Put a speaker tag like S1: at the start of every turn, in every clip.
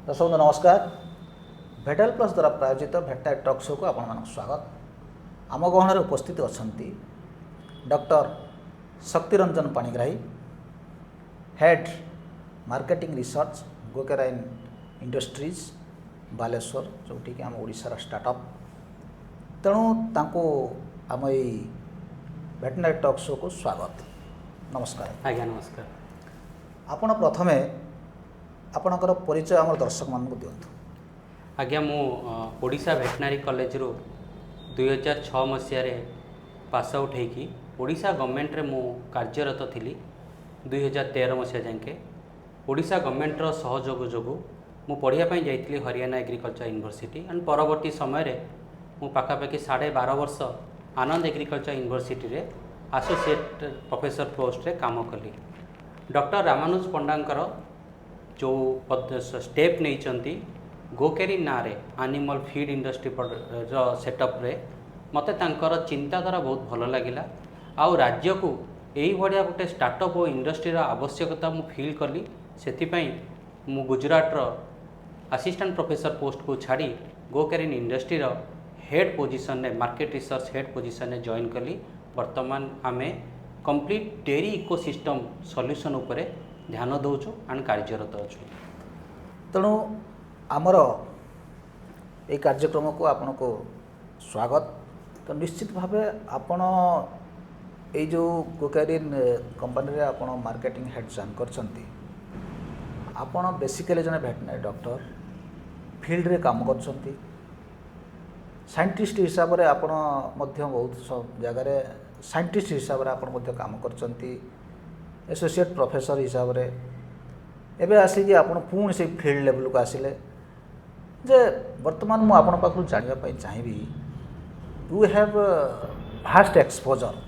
S1: दर्शक बंधु नमस्कार। भेटेल प्लस द्वारा प्रायोजित भेटा टॉक शो को आपण स्वागत। आम गहन उपस्थित अच्छा doctor Shaktiranjan Panigrahi, head marketing research गोकेराइन इंडस्ट्रीज बालेश्वर, जो कि आम ओडिशार स्टार्टअप। तेणु तांको आम यही भेटनारी टॉक शो को स्वागत। नमस्कार
S2: आज्ञा नमस्कार।
S1: आपण प्रथमे आपणकर परिचय आम दर्शक मान दिंतु।
S2: आज्ञा मु ओडिशा भेटनारी कॉलेज रु 2006 मसीह पास आउट होगी ओडिशा गवर्नमेंट रे मु कार्यरत थी 2013 मसीहा जाके। ओडिशा गवर्नमेंट रो सहयोग जोगु मु पढ़ाई जाइली हरियाणा एग्रीकल्चर यूनिवर्सिटी एंड परवर्ती समय मु पाखापाखि 12.5 वर्ष आनंद एग्रीकल्चर यूनिवर्सिटी रे एसोसिएट प्रोफेसर पोस्ट रे काम कली। डॉक्टर रामानुज पंडांकर जो स्टेप नहीं गोकेरी ना रे एनिमल फीड इंडस्ट्री सेटअप रे मते तांकर चिंताधारा बहुत भल लगिला। आउ राज्य को यही भाया गोटे स्टार्टअप और इंडस्ट्रीर आवश्यकता मु फील कली। सेथिपाई मु गुजरात रो असिस्टेंट प्रोफेसर पोस्ट को छाड़ी गोकेरिन इंडस्ट्रीर हेड पोजीशन ने मार्केट रिसर्च हेड पोजीशन ने जॉइन कली। वर्तमान आमे कंप्लीट डेयरी इकोसिस्टम सॉल्यूशन उपरे ध्यान दौचु एंड कार्यरत अच्छु।
S1: तेणु आमर ये कार्यक्रम को आपण को स्वागत। तो निश्चित भाव आपण ये जो गोकेरिन कंपनी रे आपण मार्केटिंग हेड जॉइन करछंती, आपण बेसिकली जने भेटनारी डॉक्टर फील्ड रे काम करछंती। साइंटिस्ट हिसाब रे आपण मध्य बहुत सब जगह रे साइंटिस्ट हिसाब रे आपण मध्य काम करछंती। एसोसिएट प्रोफेसर हिसाब रे एबे आसी आपण पुणी से फील्ड लेवल को आसिले जे वर्तमान मु आपण पाखु जानिबा पई चाहिबी। You have fast exposure.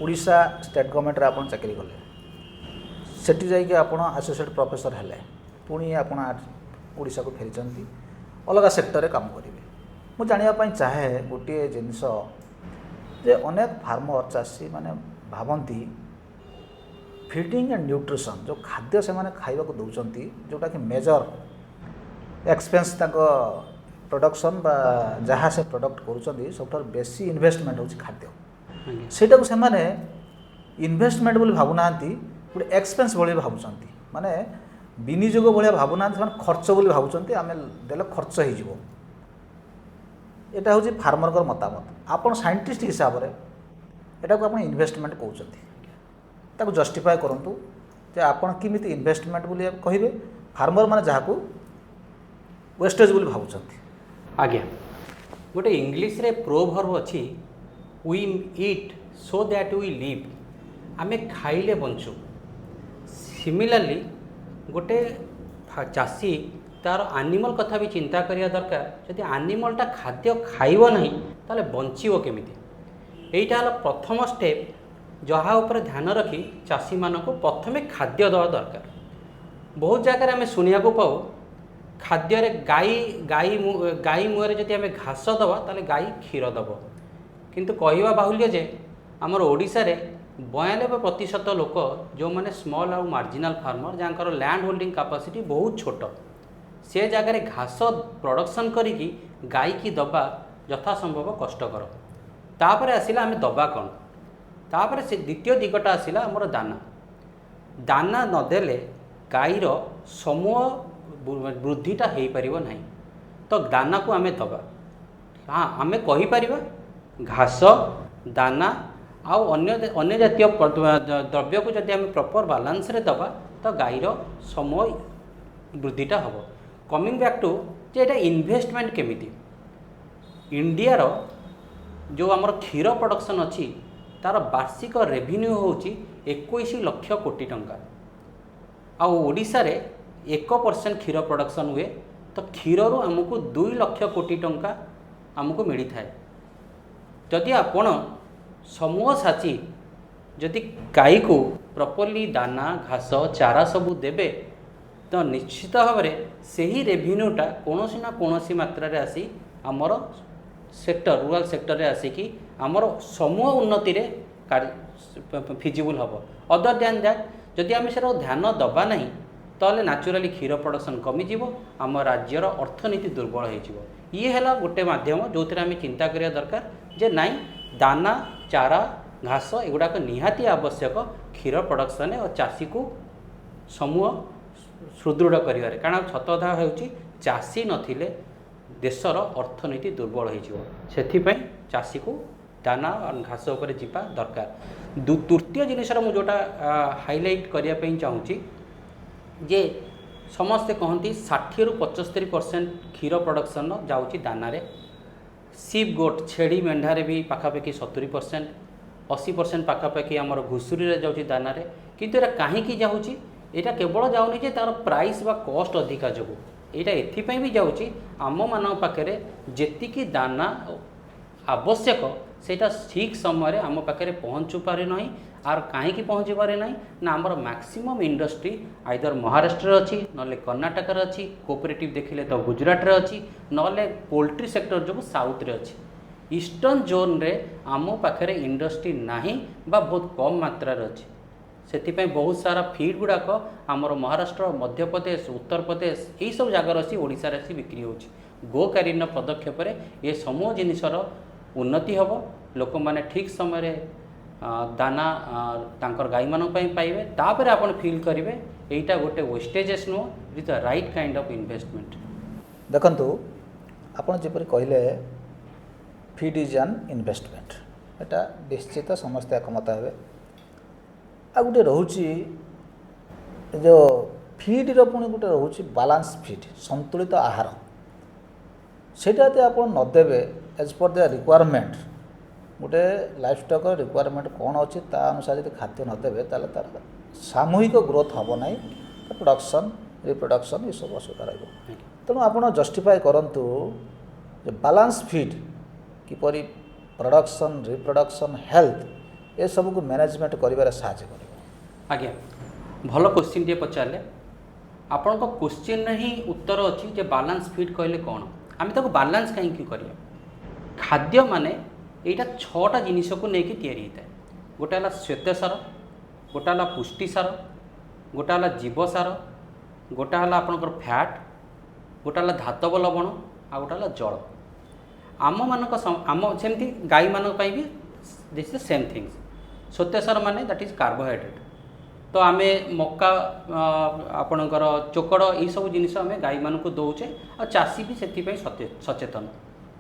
S1: Odisha state government रे आपण चाकरी कले, सेठी जाई के आपण एसोसिएट प्रोफेसर हेले, पुणी आपण ओडिशा को फेरिचंती, अलग सेक्टर रे काम करिवे। मु जानिबा पई चाहे गोटे जिंस जे अनेक फार्मर चाषी माने भावंती फीडिंग एंड न्यूट्रिशन जो खाद्य से माने खाइबा को दउचंती, जोटा कि मेजर एक्सपेंस तक प्रोडक्शन बा जहाँ से प्रोडक्ट करूचंती सबठार बेसी इन्वेस्टमेंट होची खाद्य। सेटा को से माने इन्वेस्टमेंट बोली भाबु नांती, गोटे एक्सपेंस बोली भाबुचंती। माने विनियोग बोली भाबु नांती, माने खर्च बोली भाबुचंती। आमे देले खर्च हे जिवो। एटा होची फार्मर कर मतामत। आपण साइंटिस्ट हिसाब रे एटा को आपण इन्वेस्टमेंट कहउचंती, ताको जस्टिफाई करंतु जे आपण किमिति इन्वेस्टमेंट बोली कहिबे। फार्मर माने जहाँ को वेस्टेज बोली भाबुचंती।
S2: आज्ञा गोटे इंग्लिश रे प्रोवर्ब अछि, we eat so that we live. आमे खाइले बंचु। सिमिलरली गोटे चाषी तार एनिमल कथा भी चिंता करिया दरकार। जदि एनिमलटा खाद्य खाइबो नहीं ताले बंचिबो केमिति। एइटा हला प्रथम स्टेप जहाँ उपर ध्यान रखी चाषी मानक प्रथमे खाद्य दवा दरकार। बहुत जगह आम शुणा पाऊ खाद्य गाई गाई गाई मुहर जब आम घास दवा ताले गाई क्षीर दब। किंतु कहवा बाहुल्य जे आमर ओडिशा रे 92% लोक जो माने स्मॉल आउ मार्जिनल फार्मर जहाँकर लैंड होल्डिंग कैपेसिटी बहुत छोट, से जगह घास प्रोडक्शन करिकी गाई की दबा यथा संभव कष्टकर। तापर आसिला आम दबा कौन, तापर से द्वितीय दिगटा आसिला आमर दाना। दाना नदेले गाईर समूह वृद्धिटा हो पारिबो नहीं। तो दाना को आमे दबा। हाँ आमे कहि परिबा घास दाना आउ अन्य जातीय द्रव्य को जदि आमे प्रॉपर बैलेंस रे दबा तो गाईर समूह वृद्धिटा हम। Coming back to J Etah investment केमिति। इंडिया रो जो आमर क्षीर प्रोडक्शन अच्छी तार वार्षिक रेवेन्यू होची 21 लाख कोटी टंका। आ ओडिशा रे 1% क्षीर प्रोडक्शन हुए तो क्षीर रू आमको 2 लाख कोटी टंका आमको मिली थाए। जदि आपण समूह साची जदि गाई को प्रॉपर्ली दाना घास चारा सबू देबे तो निश्चित भाव में सही रेवेन्यूटा कौनसी ना कौनसी मात्रा रे आसी आमर सेक्टर रूरल सेक्टर रे आसिकी आमर समूह उन्नति रे फिजिबल हम। अदर दैन दैट जदि आम से ध्यान दबा नहीं तो ताले न्याचुराली क्षीर प्रोडक्शन कमिजिव आम राज्यर अर्थनीति दुर्बल हो ये है गोटे माध्यम जो आम चिंता करिया दरकार जे नाई दाना चारा घास एगुड़ाक निहाती आवश्यक क्षीर प्रोडक्शन और चाषी को समूह सुदृढ़ करिवारे कारण सत कथा होउची चाषी नथिले देशर अर्थनीति दुर्बल हो चाषी को दाना और घास उपर जीवा दरकार। तृतीय जिनसर मुझे जोटा हाइलाइट करने चाहूँगी जे समस्ते कहती 60 ରୁ 75% क्षीर प्रोडक्शन जाऊँगी दाना सीप गोट छेड़ी मेढ़ारे भी पाखापाखि 70% 80% पाखापाखि आमर घुषुरी जाऊँगी दाना किंतु एरा कहीं जाऊँगी यहाँ केवल जाऊनी जे तार प्राइस बा कॉस्ट अधिका जो यहाँ एथिपाई भी जाऊँगी आम मान पाखे जेतिकी दाना आवश्यक सेटा ठीक समय आम पाखे पहुँचु पारे ना आर कहीं पहुँची पारे ना ना आमर मैक्सिमम इंडस्ट्री आइदर महाराष्ट्र अच्छी ना कर्णाटक अच्छी कोऑपरेटिव देखिले तो गुजरात अच्छी ना पोल्ट्री सेक्टर जो साउथ रे अच्छी ईस्टर्न जोन रे आम पाखे इंडस्ट्री नहीं बा बहुत कम मात्रा अच्छी से बहुत सारा फीड गुड़ाक आमर महाराष्ट्र मध्य प्रदेश उत्तर प्रदेश यही सब जगार अच्छी ओडिशा रे आसी बिक्री होची गो कारीन पदक्षेप ये समूह जिनसर उन्नति हम लोक मैंने ठीक समय दाना तांकर गाई मान पाइबे तापर आपण फील करेंगे यहीटा गोटे वेस्टेजेस नुह with the right kind of investment.
S1: देखंतु आपण जेपरि कहले फीड इज एन इन्वेस्टमेंट एटा निश्चित समस्त एकमत हेबे आ गोटे रोची जो फीड रो पुणी गोटे रोची बैलेंस फीड संतुलित आहार सेटा यदि आप नदेवे एज पर द रिक्वायरमेंट गोटे लाइफ स्टॉक रिक्वायरमेंट कौन अच्छी ता अनुसार यदि खाद्य नदेवे तार सामूहिक ग्रोथ हम ना प्रोडक्शन रिप्रोडक्शन ये सब असुविधा रही तेणु आप जस्टिफाई करंतु बैलेंस फीड किपरि प्रोडक्शन रिप्रोडक्शन हेल्थ ये सब को मैनेजमेंट करिवारे साहाय्य कर।
S2: आज्ञा भल क्वेश्चन टे पचारे आपण को क्वेश्चन ही उत्तर अच्छी जे बैलेंस फीड कहले कौन आम ताको बैलेंस कहीं करिया खाद्य माने यहाँ 6टा जिनिस को लेकिन तैयारी होता है गोटे है श्वेतसार गोटे है पुष्टिसार गोटे है जीवसार गोटे है आपंकर फैट गोटे है धातव लवण आ गोटे है जल आम मानक आम सेमती गाई मान भी दिस इज सेम थिंग्स श्वेतसार माने दैट इज कार्बोहाइड्रेट तो आम मक्का आपणकर चोकड़ यही सब जिनिस आम गाई मान को दौचे आ चाषी भी से सचेतन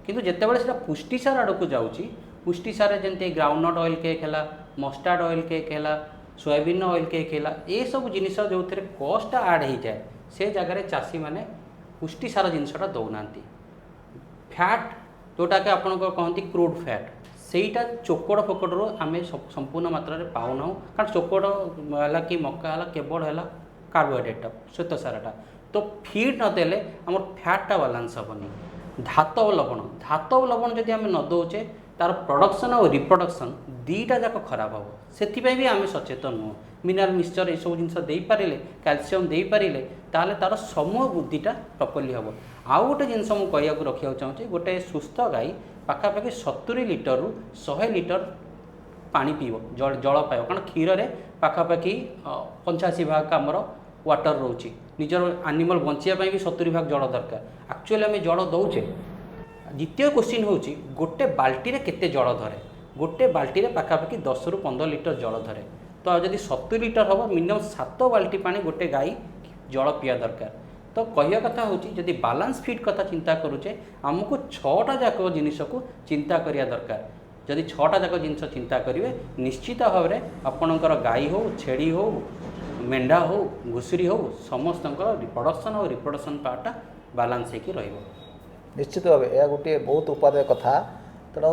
S2: किंतु जितेबाला से पुष्टिसार आड़ को जाऊँगी पुष्टिसार जमी ग्राउंडनट ऑयल केक है मस्टार्ड ऑयल केक है सोयाबीन ऑयल केक है ये सब जिनिस जो कस्ट आड हो जाए से जगार चाषी मैंने पुष्टिसार जिनसा दौना फैट जोटा कि आप कहते क्रूड फैट सेटा चोकड़ फोकड़ आम संपूर्ण मात्रा पाऊना कारण चोकड़ है कि मक्का है केवल है कार्बोहाइड्रेटा श्वेतसारटा तो फीड नदेले आम फैटा बालांस हेनी धातव लवण जदि आम न दौचे तार प्रोडक्शन और रिप्रोडक्शन दीटा जाक खराब हम से भी आम सचेतन नुह मिनरल मिक्सचर ये सब जिन पारे कैल्शियम दे पारे ताले तार समूह बुद्धिटा प्रॉपर्ली हम आउ गोटे जिन मुझे रखा चाहूँगी गोटे सुस्थ गाई पाखापाखि 70 लीटर रु 100 लीटर पानी पीब जल पाइब कारण क्षीर में पाखापाखि 85 भाग आमर वाटर रोचे निजर एनिमल बचाई भी 70 भाग जल दरकार एक्चुअली आम जल दौचे। द्वितीय क्वेश्चन हूँ गोटे बाल्टी रे केते जल धरे गोटे बाल्टी रे पाखापाखि 10 ରୁ 15 लीटर जल धरे तो जब 70 लीटर हम मिनिमम 7 बाल्टी पानी गोटे गाई जल पिया दरकार तो कहया कथा हूँ जदि बैलेंस फीड कथा चिंता करुचे आमको 6टा जाक जिनिस को चिंता करिया दरकार जदि 6टा जाक जिनिस चिंता करेंगे निश्चित भाव में आपणकर गाई हो छेड़ी हो मेंढा हो घुषुरी हो समस्त प्रोडक्शन और रिप्रोडक्शन पार्टा बालांस हो
S1: निश्चित भाव यह गोटे बहुत उपादेय कथा तेणु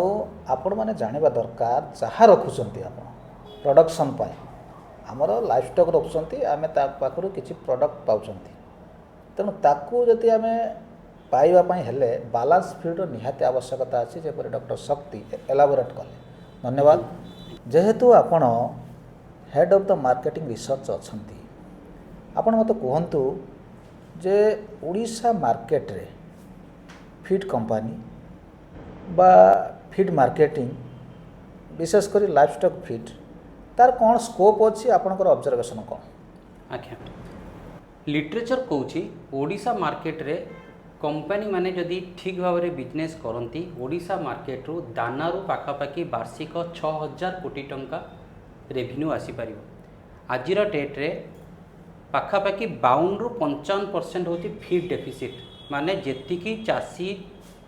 S1: आपण मैंने जानवा दरकार जहाँ रखुंट आप प्रोडक्शन आमर लाइफ स्टॉक रखुंट आम पाखु किसी प्रोडक्ट पाँच तेणु ताकू जदि आम पाइबापी हेले बैलेंस फीड निहाती आवश्यकता अच्छी जपर डॉक्टर शक्ति एलाबोरेट कले धन्यवाद जेहेतु आपण head of the marketing research अच्छा आपण मत कहतु जे ओडिशा मार्केट रे फीड कंपनी बा फीड मार्केटिंग विशेषकर लाइफस्टॉक फीड तार कौन स्कोप अच्छी आपणकर ऑब्जर्वेशन कौन?
S2: आज्ञा लिटरेचर कौची ओडिशा मार्केट रे कंपनी माने जदि ठीक भाव में बिजनेस करती ओडिशा मार्केट रु दानारू पाखापाखि वार्षिक 6000 कोटी टंका रेभिन्यू आसीपर आज डेट रे पाखापाखि 52 रु 55% होती फीड डेफिसिट माने जेतिकी चाषी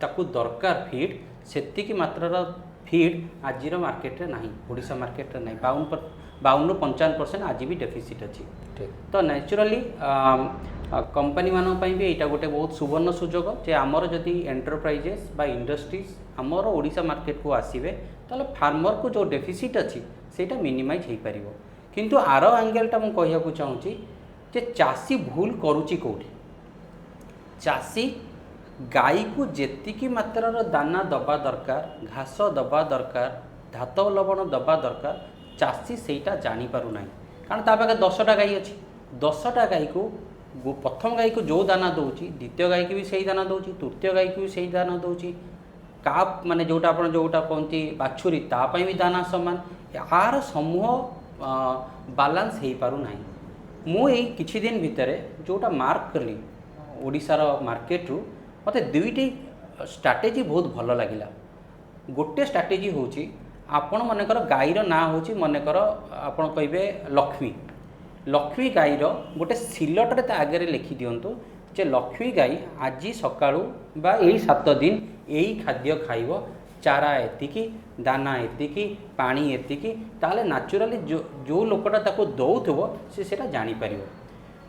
S2: ताकू दरकार फीड सेतिकी मात्रार फीड आज मार्केट रे नहीं ओडिशा मार्केट रे नहीं 52 रु 55% आज भी डेफिसिट अच्छी तो नेचुराली कंपनी मानों ପାଇଁ भी यहाँ गोटे बहुत सुवर्ण सुजोग जे आमर जदि एंटरप्राइजेस बा इंडस्ट्रीज आमर ओडिशा मार्केट को आसीबे ताले फार्मर को जो डेफिसिट अच्छी सेटा मिनिमाइज हो पार किंतु आर एंगेलटा मुझे कहूँ चाहूँगी जे चाषी भूल करुच्ची कौटी चाषी गाई को जेतिकी मात्रार दाना दबा दरकार घास दबा दरकार धातव लवण दबा दरकार चाषी सेटा जानी पारु नाही कारण ता पाखे 10टा गाई अच्छी 10टा गाई को प्रथम गाई को जो दाना दूची द्वितीय गाई की भी सही दाना दूची तृतीय गाई की भी सही दाना दूची काप माने जोटा आपण जोटा कहती बाछुरी तापाई भी दाना समान यार समूह बालांस हो पारु नाही मु एई किछि दिन भितरे जोटा मार्क करली ओडिशार मार्केट रु मते दुईटी स्ट्रैटेजी बहुत भल लगिला गोटे स्ट्रैटेजी होची आपण मनकर गाईर ना होची मनकर आपण कहिबे लक्ष्मी लक्ष्मी गाईर गोटे सिलटरे ता आगे लिखि दियंतु जे लक्ष्मी गाई आज सकाळू बा एई 7 दिन एई खाद्य खाइबो चारा एतिकी दाना एतिकी पानी एतिकी ताले नेचुरली जो लोकटा ताको दउथबो से सेटा जानि परिबो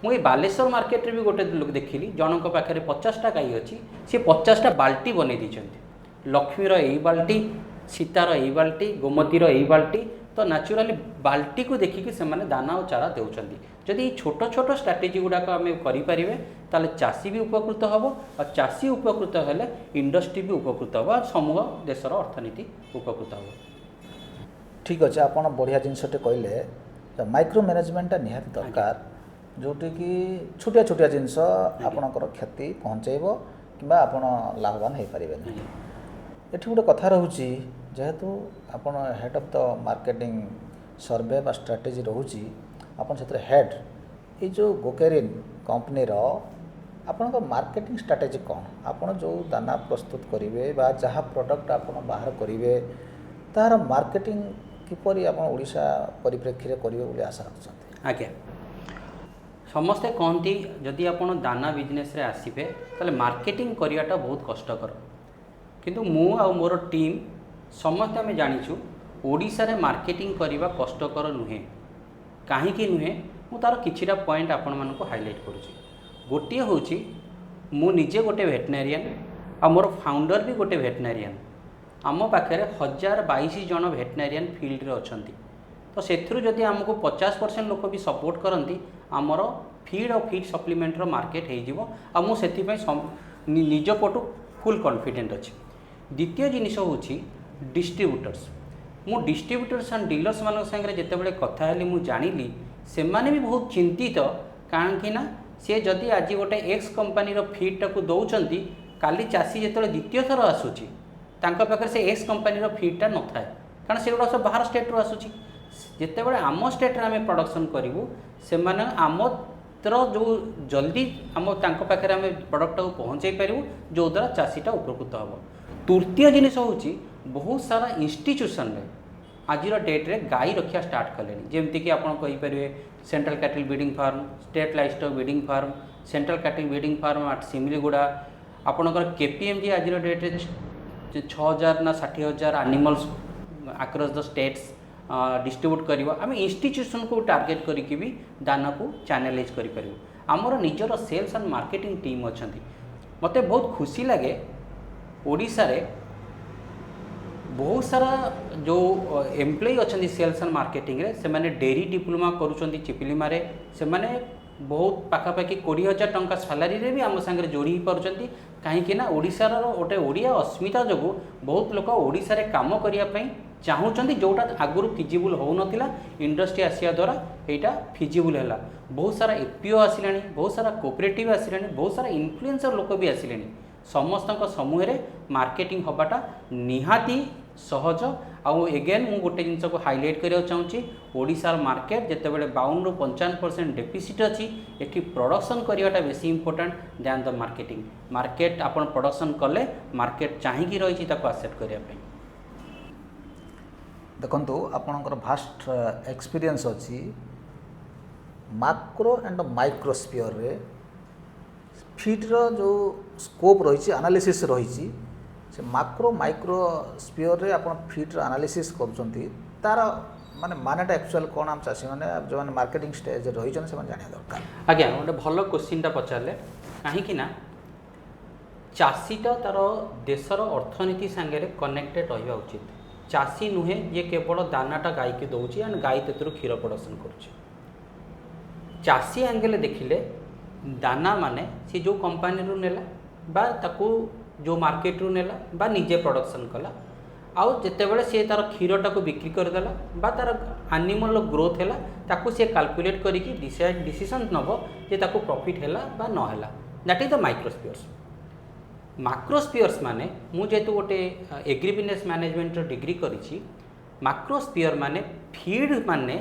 S2: मुई बालेश्वर मार्केट रे भी गोटे लोक देखिली जनक पाखे 50टा गाई अच्छी सी 50टा बाल्टी बने दीचंती लक्ष्मीर एई बाल्टी सीतार एई बाल्टी गोमतीर एई बाल्टी तो नेचुराली बाल्टी को देखिकी से माने दाना और चारा देउचंती जदि छोट छोट स्ट्रैटेजी गुड़ाक आम करें ताले चाषी भी उपकृत हम और चाषी उपकृत हेले इंडस्ट्री भी उपकृत हम समूह देशर अर्थनीति उपकृत हम
S1: ठीक अच्छे आप बढ़िया जिनसटे कहले माइक्रो मैनेजमेंटा निहाती दरकार जोटी कि छोटिया छोटिया जिनस आपणकर क्षति पहुँचेब कि लाभवान हो पारे ये गोटे कथा रोचे जेहेतु आपण head of the marketing survey बा स्ट्रैटेजी रोची आपन से हेड ये जो गोकेरिन कंपनी रो आपन मार्केटिंग स्ट्रैटेजी कौन आपन जो दाना प्रस्तुत करेंगे बा जहाँ प्रोडक्ट आपन बाहर करेंगे तार मार्केटिंग किपरि आपन ओडिशा परिप्रेक्षी रे करेंगे बोली आशा रखछन्ते
S2: आज्ञा समस्ते कहती जदि आपन दाना बिजनेस रे आसीबे ताले मार्केटिंग करियाटा बहुत कष्टकर किंतु मु आ मोर टीम समस्ते आम जाचु ओडिशा रे मार्केटिंग करवा कष्टकर नुहे कहीं नुहे मु तार किछिटा पॉइंट आपण मानक हाईलाइट करुच्ची गोटे हूँ मु निजे गोटे भेटनेरियन आ मोर फाउंडर भी गोटे भेटनेरियन आम पाखे 1022 जन भेटनेरियन फील्ड रे अछंती तो सेथुरु जदि आमको 50% लोक भी सपोर्ट करती आमर फीड और फीड सप्लीमेंट रो मार्केट हो आ मु सेथि निज पटु फुल कॉन्फिडेंट अच्छी द्वितीय जिनिस हूँ डिस्ट्रीब्यूटर्स मु डिस्ट्रीब्यूटर्स एंड डीलर्स मान संगे जितेबाला कथा हेली मु जानिली से माने भी बहुत चिंतित कहीं ना सी जदि आज गोटे एक्स कंपनी फीडटा को दौरान काली चाषी जिते द्वितीय थर आसूची पाखे से एक्स कंपनी फीडटा न थाए कारण से गुड़ा सब बाहर स्टेट रू आसूची जितेबाला आम स्टेट रे आम प्रोडक्शन करूँ से आमर जो जल्दी आम पाखे आम प्रोडक्ट को पहुँचे पारूँ जो द्वारा चाषीटा उपकृत हम तृतीय जिनिस हूँ बहुत सारा इंस्टीट्यूशन में आज डेट रे गाई रखा स्टार्ट कले जमती कि आप central cattle breeding farm state livestock breeding farm central cattle breeding farm at Similiguda आपणकर केपीएमजी आज डेट रे 6000 ना 60000 animals across the states distribute करवा आम इंस्टीट्यूशन को टार्गेट करके भी दाना को चैनलाइज कर आमर निजर सेल्स एंड मार्केटिंग टीम अच्छा मत बहुत खुशी लगे ओडिशा रे बहुत सारा जो एम्प्लॉय अच्छा सेल्स एंड मार्केटिंग रे से माने डेरी डिप्लोमा करुँच चिपिलीमा से माने बहुत पाखापाखि 20,000 टंका सालारी रे भी आम सागर जोड़ी पार्टी कहीं ओडिशार गोटे ओडिया अस्मिता जो बहुत लोग ओडिशा रे काम करने चाहूँगी जोटा आगुरी फिजिबल हो नाला इंडस्ट्री आसिया द्वारा यहाँ फिजिबल है बहुत सारा एपीओ आसिला बहुत सारा कोऑपरेटिव आसिला बहुत सारा इन्फ्लुएंसर लोक भी आसिले समस्त समूह रे मार्केटिंग हबाटा निहाती सहज आउ एगेन मु गोटे जिनस को हाइलाइट करिया चाहूँगी ओडिशार मार्केट जितेबाला 52 ରୁ 55% डेफिसिट अच्छी एटी प्रोडक्शन करवाटा बेसी important than the marketing market आपण प्रोडक्शन कले मार्केट चाहिए रही आसेप्ट करने
S1: देखंतु आपणकर भास्ट एक्सपीरियंस अच्छी माक्रो एंड माइक्रो स्फीयर रे फिटर जो स्कोप रही एनालिसिस रही से माक्रो माइक्रो स्फीयर रे आपण फिटर एनालिसिस करूछंती तार माने मानेटा एक्चुअल कोन हम चासी माने जो माने मार्केटिंग स्टेज रही छन से माने जानिया दरकार।
S2: आज्ञा गोटे भल क्वेश्चनटा पचारे कहीं चाषीटा तार देशर अर्थनीति सांगे कनेक्टेड रहा उचित चाषी नुहे ये केवल दानाटा गाई के दौर एंड गाई तेतु क्षीर प्रोडक्शन करुच्ची चाषी एंगल देखिले दाना माने सी जो कंपानी रू नेला बा ताकू जो मार्केट रू नेला बा निजे प्रोडक्शन कला आउ जितेबाला सी तार क्षीरटा को बिक्री करदेला बा तार एनिमल ग्रोथ है ताकू सी कैलकुलेट करिकी डिसीजन नब जे ताकू प्रॉफिट है बा न है that is the microspheres macrospheres माने मु जेतु गोटे एग्री बिजनेस मैनेजमेंट डिग्री करिछि माक्रोस्फीयर माने फीड माने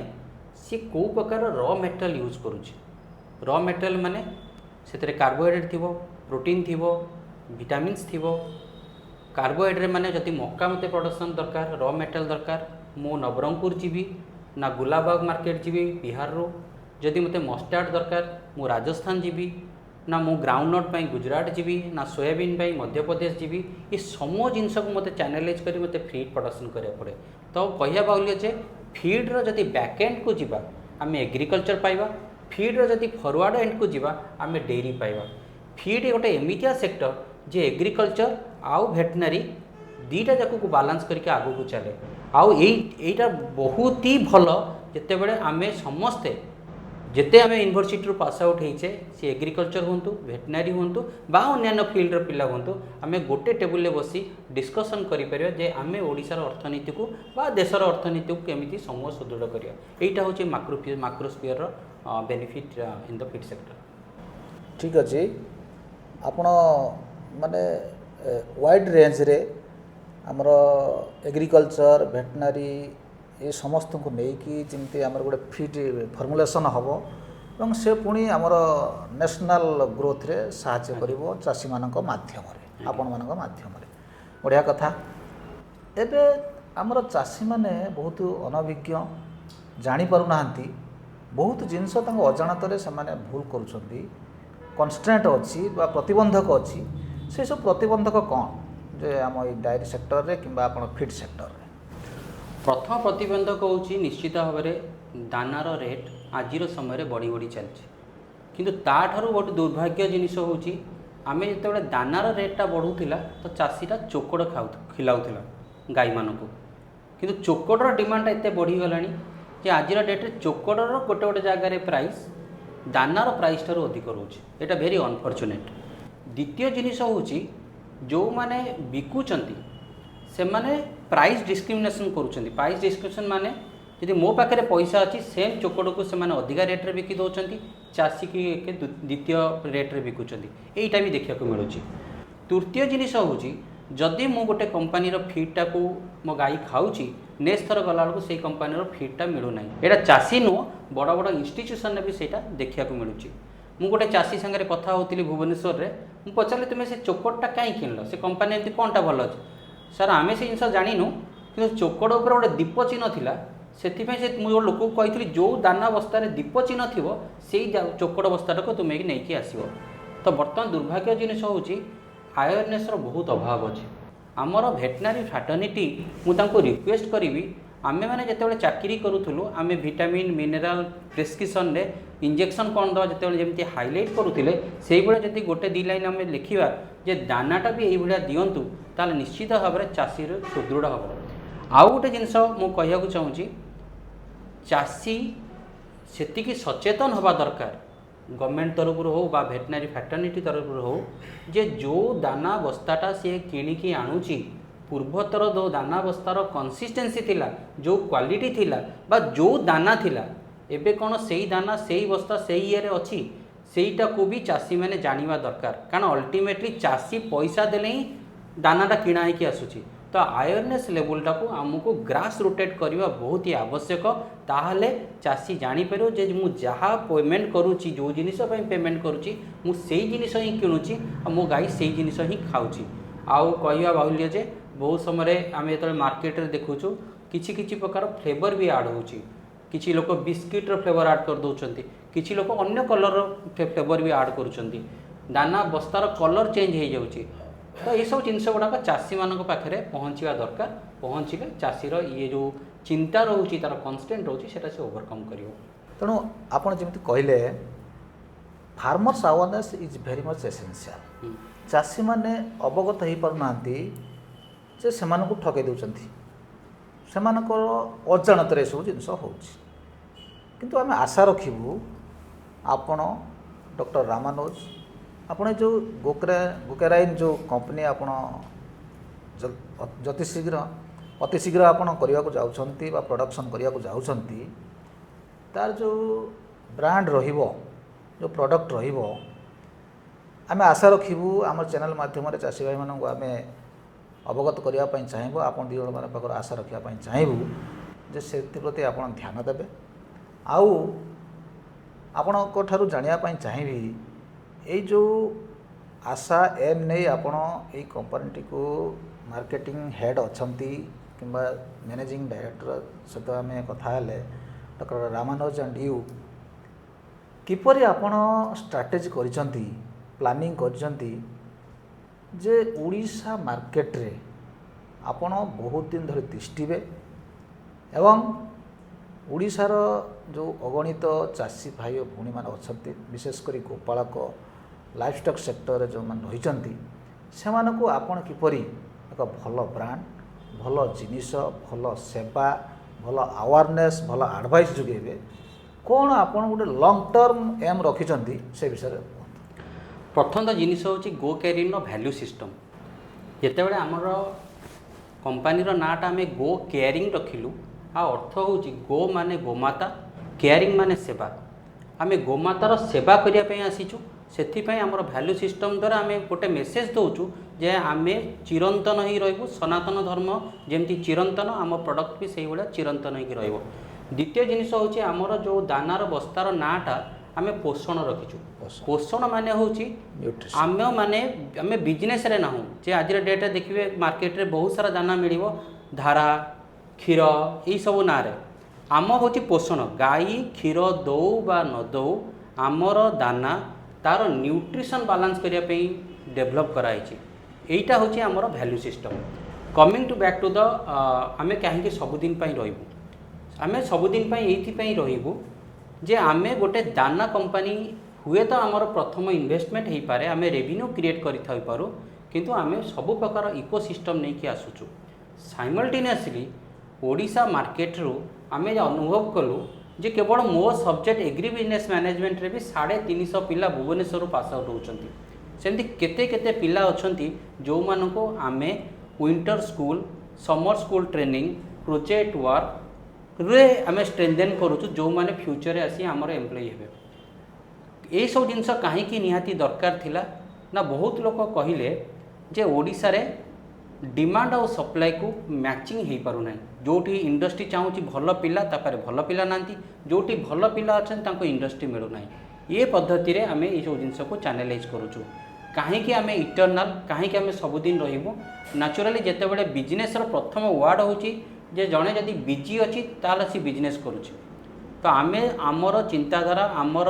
S2: सी को प्रकार रॉ मेटेरियल यूज करुछि रॉ मेटेरियल माने से कार्बोहाइड्रेट थिबो प्रोटीन थिबो विटामिन्स थिबो कार्बोहाइड्रेट माने जदि मक्का मते प्रोडक्शन दरकार रॉ मेटेरियल दरकार मु नवरंगपुर जीवी ना गुलाबाग मार्केट जीवी बिहार रो जदि मते मस्टार्ड दरकार मु राजस्थान जीवी ना मु ग्राउंडनट पाई गुजरात जीवी ना सोयाबीन पाई मध्य प्रदेश जीवी ये समो जिनस को मते चैनलाइज करी मते फीड प्रोडक्शन करिया पड़े तो कहिया बाउलिए जे फीड रो जदि बैक एंड को जीवा आमे एग्रीकल्चर पाइबा फीड रो जदि फॉरवर्ड एंड को जीवा आमे डेयरी पाइबा फीड गोटे एमितिया सेक्टर जे एग्रीकल्चर आउ वेटनरी दीटा जाक को बालांस करके आगू को चले आउ एटा बहुत ही भल जिते बड़े आमे समस्ते जिते आमे यूनिवर्सिटी रू पास आउट होइछे सी एग्रीकल्चर होंतु वेटनरी होंतु बा अन्य फील्ड रो पिला होंतु आमे गोटे टेबुल बसी डिस्कशन करि परिया जे आमे ओडिसा रो अर्थनीति को बा देशर अर्थनीति को केमिति समूह सुदृढ़ करिया एटा होचे माक्रोस्फीयर रो benefit in the feed sector.
S1: ठीक अछि आपण माने वाइड रेंज रे हमर एग्रीकल्चर वेटनरी ये समस्त को लेकिन जमती आमर गोटे फीड फर्मुलेसन हम और से पुणी आमर नेशनल ग्रोथ रे साहाय्य करिवो चाषी मानक माध्यम रे आपण मानक माध्यम रे बढ़िया कथा। एबे आमर चाषी माने बहुत अनभिज्ञ जानी पारु नाहंती बहुत जिनस तांको अजाणत रे से माने भूल करूछंती कन्स्ट्रेंट अच्छी बा प्रतिबंधक अच्छी से सब प्रतिबंधक कौन जे आम डायरी सेक्टर रे किंबा आपण फीड सेक्टर रे।
S2: प्रथम प्रतिबंधक होची निश्चित भाव में दानार रेट आज समय बढ़ी बढ़ी चलती किंतु ताठारु गोटे दुर्भाग्य जिनिस होची आमे जिते दानार रेटा बढ़ुला तो चाषीटा चोकड़ खिलाउला गाई मानक किंतु चोकड़र डिमांड एत बढ़ीगलानी जे आज डेट्रे चोकड़र गोटे गोटे जगार प्राइस दानार प्राइस ठारू अधिक रोचे यहाँ भेरी अनफर्चुनेट। द्वितीय जिनिस होची जो माने बिकुचंती से माने प्राइस डिस्क्रिमिनेशन करुँच प्राइस डिस्क्रिमिनेशन माने यदि मो पाखे पैसा अच्छी सेम चोकड़ को से अधिका रेट रे बिकी दौरान चाषी की द्वितीय रेट रे बिकुचंती यहीटा भी देखा मिलूँ। तृतीय जिनिस होची जदि मु गोटे कंपानीर फीडटा को मो गाई खाऊँची नेक्स्ट थर गला बेलू से कंपानीर फीडटा मिलूना यहाँ चाषी नुह बड़ बड़ इन्स्टिट्यूशन भी सेटा देखा मिलूँ। मु गोटे चाषी सांगे कथा होती भुवनेश्वर में मुझे पचारे तुम्हें से चोकड़टा कहीं किनल से कंपानी एमती कौनटा भल अच्छे सर आमे से जिन जानिनु कि चोकड़ उपर गोटे दीप चिन्ह थिला से मुझे लोक कही जो दाना बस्तार दीप चिन्ह थी से चोकड़ बस्ताटा को तुम्हें नहीं आसो। तो बर्तमान दुर्भाग्य जिनिस होची अवेयरनेस बहुत अभाव अच्छे आमर भेटनारी फ्राटर्निटी मुझे रिक्वेस्ट करी आमे मैंने जिते चाकरी करूँ आमे विटामिन मिनेराल प्रेस्क्रिप्शन रे इंजेक्शन कौन दवा जिते जमी हाइलाइट करूँ से जब गोटे दी लाइन आम लिखा जे दानाटा भी यही दिंतु ताले निश्चित भाव में चाषी सुदृढ़ हम। आउ गोटे जिनस मु कहया चाहूँगी चाषी सेतिकी सचेतन हवा दरकार गवर्नमेंट तरफ हो बा भेटनारी फ्राटर्निटी तरफ हो जे जो दाना बस्ताटा सी किणिकी आणुची पूर्वतर जो दाना बस्तार कंसिस्टेंसी थिला जो क्वालिटी थिला बा जो दाना थिला एबे कौन से दाना से बस्ता से ये अच्छी सेटा को भी चाषी मैंने जानिबा दरकार कारण अल्टीमेटली चाषी पैसा देले ही दानाटा किणा होगी आसूची तो अवेयरनेस लेवलटा को आमको ग्रास रोटेट करवा बहुत ही आवश्यक। ताहले चाषी जापर जे मु जहाँ पेमेंट करुच्ची जो जिनिस पेमेंट करुच्ची मु सेई जिनिस ही किणुची मो गाई से जिनिस ही खाऊँची। आउ कहवा बाहुल्य जे बहुत समय आम जो मार्केट रे देखुचु किछि किछि प्रकार फ्लेवर भी ऐड होची। किछि लोक बिस्किट रो फ्लेवर ऐड कर दउचंती, किछि लोक अन्य कलर रो फ्लेवर भी ऐड करूचंती। दाना बस्तार कलर चेंज हो जाउची। तो ये सब जिनस गुड़ाक चाषी मान पाखे पहुँचवा दरकार। पहुँचले चाषीर ये जो चिंता रोचे तार कन्स्टेंट रोचे सेटा से ओवरकम करियो।
S1: तेणु आपड़ जमी कहले farmers awareness is very much essential. चाषी मैंने अवगत हो पार ना जे से ठकई दौरान से अजाणत सब जिन हो किंतु आम आशा रखू आपण डॉक्टर रामानुज आपण जो गोकेराइन जो कंपनी आपण अति शीघ्र आपण करने को जाउछंती बा प्रोडक्शन करने को जाउछंती तार जो ब्रांड रहिबो जो प्रोडक्ट रहिबो आम आशा रखू आम चैनल माध्यम चाषी भाई मानक आम अवगत करने चाहबू। आपन दी जन पाखर आशा रखापी चाहबू जे से प्रति आप ध्यान देवे। आउ आपण जानापी चाहिए ये जो आशा एम नहीं आपण ये कंपनी को मार्केटिंग हेड अच्छा कि मैनेजिंग डायरेक्टर सहित आम कथा डॉक्टर रामानुज एंड यू किपरि आपण स्ट्रैटेजी करिसंती प्लानिंग करिसंती जे उड़ीसा मार्केट रे आपण बहुत दिन धरि तिष्ठिबे एवं उड़ीसार जो अगणित चाषी भाई और भूणी मान अच्छा विशेषकर गोपालक लाइफस्टॉक सेक्टर जो मान रही से आपण किपरि एक भल ब्रांड भल जिनिस भल सेवा भल अवेयरनेस भल एडवाइस जोगेबे कौन आपण गोटे लॉन्ग टर्म एम रखिंट से विषय
S2: प्रथम तो जिनिस हूँ गो केयरिंग वैल्यू सिस्टम। जितेबाला आमर कंपानीर नाटा आम गो केयरिंग रखिलु आ अर्थ हूँ गो माने गोमाता केयरिंग माने सेवा। आम गोमातार सेवा करने आसीचु से आमर वैल्यू सिस्टम द्वारा आम गोटे मेसेज दौचु जे आम चिरंतन ही रही सनातन धर्म जमती चिरंतन आम प्रोडक्ट भी से भाया चिरंतन ही रही। द्वितीय जिनिस हूँ आमर जो दानार बस्तार नाटा आम पोषण रखीचु। पोषण माने हूँ आम माने आम बिजनेस रे ना जे आज डेट देखिए मार्केट रे बहुत सारा दाना मिल धारा क्षीर यही सब ना आम हूँ पोषण गाई क्षीर दौ बा न दौ आमर दाना तार न्यूट्रिशन बालांस करने डेभलप कराई यहीटा हूँ आमर value system. Coming to back to the आम कहीं सबुदिन रही आम सबुदिन ये रही जे आमे गोटे दाना कंपनी हुए तो आमर प्रथम इन्वेस्टमेंट हो पारे आम रेवेन्यू क्रिएट करूँ किंतु आम सब प्रकार इकोसिस्टम नहीं कि आसुचु साइमल्टेनियसली ओडिशा मार्केट रू आम अनुभव कलु जे केवल मो सब्जेक्ट एग्री बिजनेस मैनेजमेंट रे भी 350 पिला भुवनेश्वर पास आउट होती सेमती केते केते पिला अछंती जो मानको आमे winter school summer school training project work रे आम स्ट्रेंथेन करूँ जो मैंने फ्यूचर आसी आमर एम्प्लॉय हे ये सब जिनस कहीं निहाती दरकार थिला ना बहुत लोग कहले जे ओडिशा रे डिमांड और सप्लाई को मैचिंग हो पारना जोटी इंडस्ट्री चाहूँगी भल पिला तापर भल पिला ना जोटी भल पिला अच्छा इंडस्ट्री मिलूना ये पद्धति रे आम ये सब जिनस को चैनलाइज करूँ कहीं आम इटरनाल कहीं आम सबुदिन रही नेचुराली जिते बड़े बिजनेस प्रथम वार्ड हूँ जे जड़े जदि बिजी अच्छी ताल सी बिजनेस करुच्ची तो आम आमर चिंताधारा आमर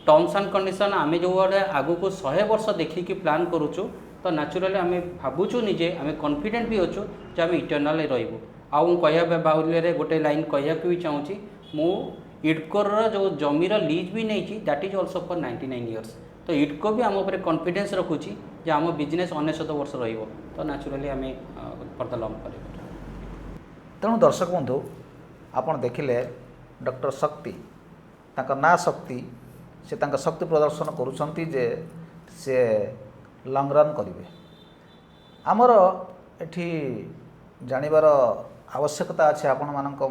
S2: टर्म्स एंड कंडीशन आम जो आगु को 100 वर्ष देखिकी प्लान करुचु तो नेचुराली आम भावुँ निजे आम कॉन्फिडेंट भी अच्छु जे आम इटरनाल रही आउ कह बाहुल्य गोटे लाइन कह भी चाहूँगी मु इडकोर जो जमीर लीज भी नहीं that is also for 99 years तो इडको भी आम कॉन्फिडेंस रखुची जे आम बिजनेस 99 वर्ष तो नेचुराली आम फॉर द लॉन्ग कर
S1: तेणु दर्शक बंधु आपन देखिले डॉक्टर शक्ति तांका ना शक्ति से तांका शक्ति प्रदर्शन करुछंती जे से लॉन्ग रन करिवे आमर एठी जानिबार आवश्यकता अछि आपण मानक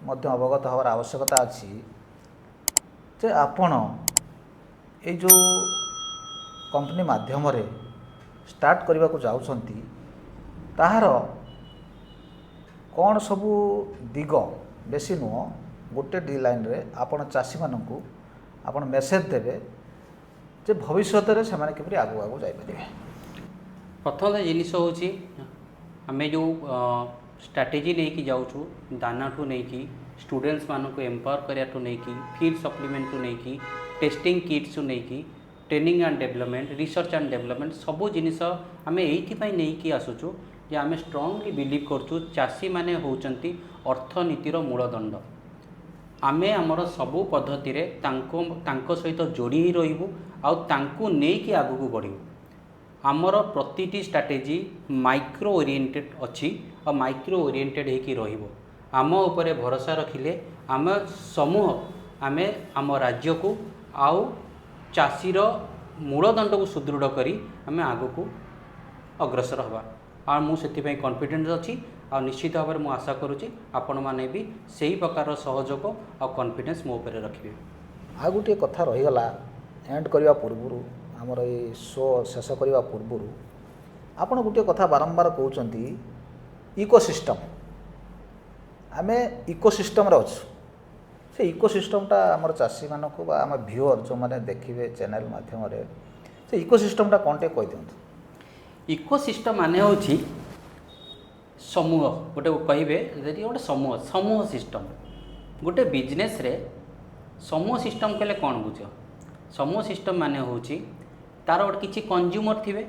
S1: मध्य अवगत हवार आवश्यकता अछि जे आपण ए जो कंपनी माध्यम रे स्टार्ट करबा को जाउछंती ताहार କ'ଣ ସବୁ ଦିଗ ବେଶୀ ନୁହଁ ଗୋଟେ ଦି ଲାଇନ୍ରେ ଆପଣ ଚାଷୀମାନଙ୍କୁ ଆପଣ ମେସେଜ୍ ଦେବେ ଯେ ଭବିଷ୍ୟତରେ ସେମାନେ କିପରି ଆଗକୁ ଆଗକୁ ଯାଇପାରିବେ।
S2: ପ୍ରଥମ ଜିନିଷ ହେଉଛି ଆମେ ଯେଉଁ ଷ୍ଟ୍ରାଟେଜି ନେଇକି ଯାଉଛୁ ଦାନାଠୁ ନେଇକି ଷ୍ଟୁଡେଣ୍ଟସ୍ ମାନଙ୍କୁ ଏମ୍ପାୱାର କରିବାଠୁ ନେଇକି ଫିଡ୍ ସପ୍ଲିମେଣ୍ଟଠୁ ନେଇକି ଟେଷ୍ଟିଂ କିଟ୍ସଠୁ ନେଇକି training and development research and development ସବୁ ଜିନିଷ ଆମେ ଏଇଥିପାଇଁ ନେଇକି ଆସୁଛୁ ଯେ ଆମେ ଷ୍ଟ୍ରଙ୍ଗଲି ବିଲିଭ୍ କରୁଛୁ ଚାଷୀମାନେ ହେଉଛନ୍ତି ଅର୍ଥନୀତିର ମୂଳଦଣ୍ଡ। ଆମେ ଆମର ସବୁ ପଦ୍ଧତିରେ ତାଙ୍କ ସହିତ ଯୋଡ଼ି ହୋଇ ରହିବୁ ଆଉ ତାଙ୍କୁ ନେଇକି ଆଗକୁ ବଢ଼ିବୁ। ଆମର ପ୍ରତିଟି ଷ୍ଟ୍ରାଟେଜି ମାଇକ୍ରୋ ଓରିଏଣ୍ଟେଡ୍ ଅଛି ଆଉ ମାଇକ୍ରୋ ଓରିଏଣ୍ଟେଡ୍ ହେଇକି ରହିବ। ଆମ ଉପରେ ଭରସା ରଖିଲେ ଆମେ ଆମେ ଆମ ରାଜ୍ୟକୁ ଆଉ ଚାଷୀର ମୂଳଦଣ୍ଡକୁ ସୁଦୃଢ଼ କରି ଆମେ ଆଗକୁ ଅଗ୍ରସର ହେବା। ଆଉ ମୁଁ ସେଥିପାଇଁ କନଫିଡେଣ୍ଟ ଅଛି ଆଉ ନିଶ୍ଚିତ ଭାବରେ ମୁଁ ଆଶା କରୁଛି ଆପଣମାନେ ବି ସେହି ପ୍ରକାରର ସହଯୋଗ ଆଉ କନଫିଡେନ୍ସ ମୋ ଉପରେ ରଖିବେ।
S1: ଆଉ ଗୋଟିଏ କଥା ରହିଗଲା ଏଣ୍ଡ କରିବା ପୂର୍ବରୁ ଆମର ଏଇ ଶୋ ଶେଷ କରିବା ପୂର୍ବରୁ ଆପଣ ଗୋଟିଏ କଥା ବାରମ୍ବାର କହୁଛନ୍ତି ଇକୋସିଷ୍ଟମ୍। ଆମେ ଇକୋସିଷ୍ଟମ୍ରେ ଅଛୁ। ସେ ଇକୋସିଷ୍ଟମ୍ଟା ଆମର ଚାଷୀମାନଙ୍କୁ ବା ଆମ ଭିଉଅର୍ ଯେଉଁମାନେ ଦେଖିବେ ଚ୍ୟାନେଲ୍ ମାଧ୍ୟମରେ ସେ ଇକୋସିଷ୍ଟମ୍ଟା କ'ଣ ଟିକେ କହିଦିଅନ୍ତୁ।
S2: ଇକୋସିଷ୍ଟମ୍ ମାନେ ହେଉଛି ସମୂହ, ଗୋଟେ କହିବେ ଯଦି ଗୋଟେ ସମୂହ ସିଷ୍ଟମ୍। ଗୋଟେ ବିଜନେସ୍ରେ ସମୂହ ସିଷ୍ଟମ୍ କହିଲେ କ'ଣ ବୁଝ? ସମୂହ ସିଷ୍ଟମ୍ ମାନେ ହେଉଛି ତାର ଗୋଟେ କିଛି କନଜ୍ୟୁମର୍ ଥିବେ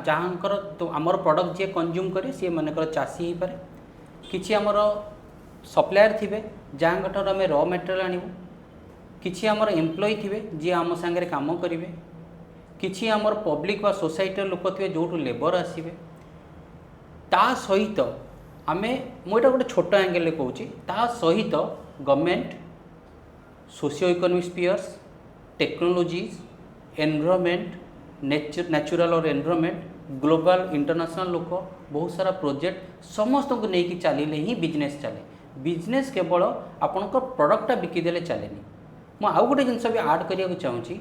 S2: ଯାହାଙ୍କର ଆମର ପ୍ରଡ଼କ୍ଟ ଯିଏ କନଜ୍ୟୁମ୍ କରେ ସିଏ ମନେକର ଚାଷୀ ହେଇପାରେ। କିଛି ଆମର ସପ୍ଲାୟର ଥିବେ ଯାହାଙ୍କଠାରୁ ଆମେ ର ମେଟେରିଆଲ୍ ଆଣିବୁ। କିଛି ଆମର ଏମ୍ପ୍ଲୟି ଥିବେ ଯିଏ ଆମ ସାଙ୍ଗରେ କାମ କରିବେ। କିଛି ଆମର ପବ୍ଲିକ୍ ବା ସୋସାଇଟିର ଲୋକ ଥିବେ ଯେଉଁଠୁ ଲେବର ଆସିବେ। ତା ସହିତ ମୁଁ ଏଇଟା ଗୋଟେ ଛୋଟ ଆଙ୍ଗେଲରେ କହୁଛି, ତା ସହିତ government, socio economic spheres, technologies, environment, natural or environment, global international ଲୋକ, ବହୁତ ସାରା ପ୍ରୋଜେକ୍ଟ ସମସ୍ତଙ୍କୁ ନେଇକି ଚାଲିଲେ ହିଁ ବିଜନେସ୍ ଚାଲେ। ବିଜନେସ୍ କେବଳ ଆପଣଙ୍କ ପ୍ରଡ଼କ୍ଟଟା ବିକିଦେଲେ ଚାଲେନି। ମୁଁ ଆଉ ଗୋଟେ ଜିନିଷ ବି ଆଡ଼୍ କରିବାକୁ ଚାହୁଁଛି,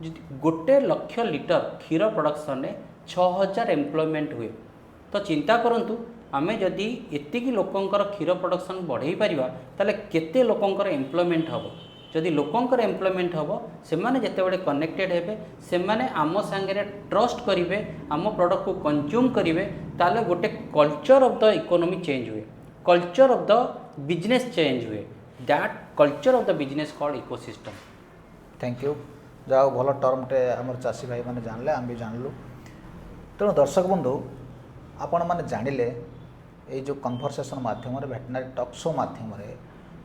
S2: ଯଦି 1 ଲକ୍ଷ ଲିଟର କ୍ଷୀର ପ୍ରଡ଼କ୍ସନରେ 6000 ଏମ୍ପ୍ଲୟମେଣ୍ଟ ହୁଏ ତ ଚିନ୍ତା କରନ୍ତୁ ଆମେ ଯଦି ଏତିକି ଲୋକଙ୍କର କ୍ଷୀର ପ୍ରଡ଼କ୍ସନ୍ ବଢ଼େଇ ପାରିବା ତାହେଲେ କେତେ ଲୋକଙ୍କର ଏମ୍ପ୍ଲୟମେଣ୍ଟ ହେବ। ଯଦି ଲୋକଙ୍କର ଏମ୍ପ୍ଲୟମେଣ୍ଟ ହେବ ସେମାନେ ଯେତେବେଳେ କନେକ୍ଟେଡ଼୍ ହେବେ ସେମାନେ ଆମ ସାଙ୍ଗରେ ଟ୍ରଷ୍ଟ କରିବେ, ଆମ ପ୍ରଡ଼କ୍ଟକୁ କନଜ୍ୟୁମ୍ କରିବେ, ତାହେଲେ ଗୋଟେ culture of the economy change ହୁଏ, culture of the business change ହୁଏ। That culture of the business called ecosystem.
S1: Thank you. ଯାହା ହଉ ଭଲ ଟର୍ମଟେ ଆମର ଚାଷୀ ଭାଇମାନେ ଜାଣିଲେ, ଆମେ ବି ଜାଣିଲୁ। ତେଣୁ ଦର୍ଶକ ବନ୍ଧୁ ଆପଣମାନେ ଜାଣିଲେ ଏଇ ଯେଉଁ କନଭରସେସନ୍ ମାଧ୍ୟମରେ ଭେଟେନାରୀ ଟକ୍ ଶୋ ମାଧ୍ୟମରେ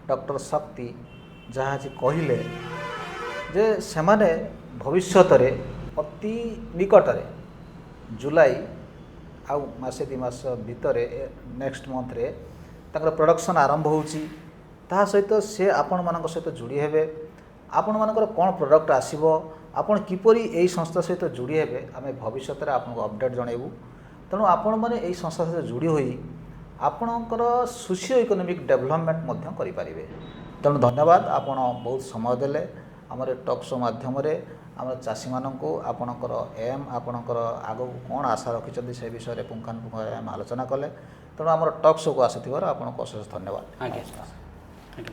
S1: ଡକ୍ଟର ଶକ୍ତି ଯାହା ଆଜି କହିଲେ ଯେ ସେମାନେ ଭବିଷ୍ୟତରେ ଅତି ନିକଟରେ ଜୁଲାଇ ଆଉ ମାସେ 2 ମାସ ଭିତରେ ନେକ୍ସଟ ମନ୍ଥରେ ତାଙ୍କର ପ୍ରଡ଼କ୍ସନ୍ ଆରମ୍ଭ ହେଉଛି। ତା ସହିତ ସେ ଆପଣମାନଙ୍କ ସହିତ ଯୋଡ଼ି ହେବେ। ଆପଣମାନଙ୍କର କ'ଣ ପ୍ରଡ଼କ୍ଟ ଆସିବ, ଆପଣ କିପରି ଏହି ସଂସ୍ଥା ସହିତ ଯୋଡ଼ି ହେବେ, ଆମେ ଭବିଷ୍ୟତରେ ଆପଣଙ୍କୁ ଅପଡ଼େଟ୍ ଜଣାଇବୁ। ତେଣୁ ଆପଣମାନେ ଏହି ସଂସ୍ଥା ସହିତ ଯୋଡ଼ି ହୋଇ ଆପଣଙ୍କର ସୋସିଓ ଇକୋନୋମିକ୍ ଡେଭଲପମେଣ୍ଟ ମଧ୍ୟ କରିପାରିବେ। ତେଣୁ ଧନ୍ୟବାଦ, ଆପଣ ବହୁତ ସମୟ ଦେଲେ ଆମର ଟକ୍ ଶୋ ମାଧ୍ୟମରେ ଆମର ଚାଷୀମାନଙ୍କୁ ଆପଣଙ୍କର ଏମ୍, ଆପଣଙ୍କର ଆଗକୁ କ'ଣ ଆଶା ରଖିଛନ୍ତି ସେ ବିଷୟରେ ପୁଙ୍ଖାନୁପୁଙ୍ଖ ଆମେ ଆଲୋଚନା କଲେ। ତେଣୁ ଆମର ଟକ୍ ଶୋକୁ ଆସିଥିବାରୁ ଆପଣଙ୍କୁ ଅଶେଷ ଧନ୍ୟବାଦ।
S2: ଆଜ୍ଞା।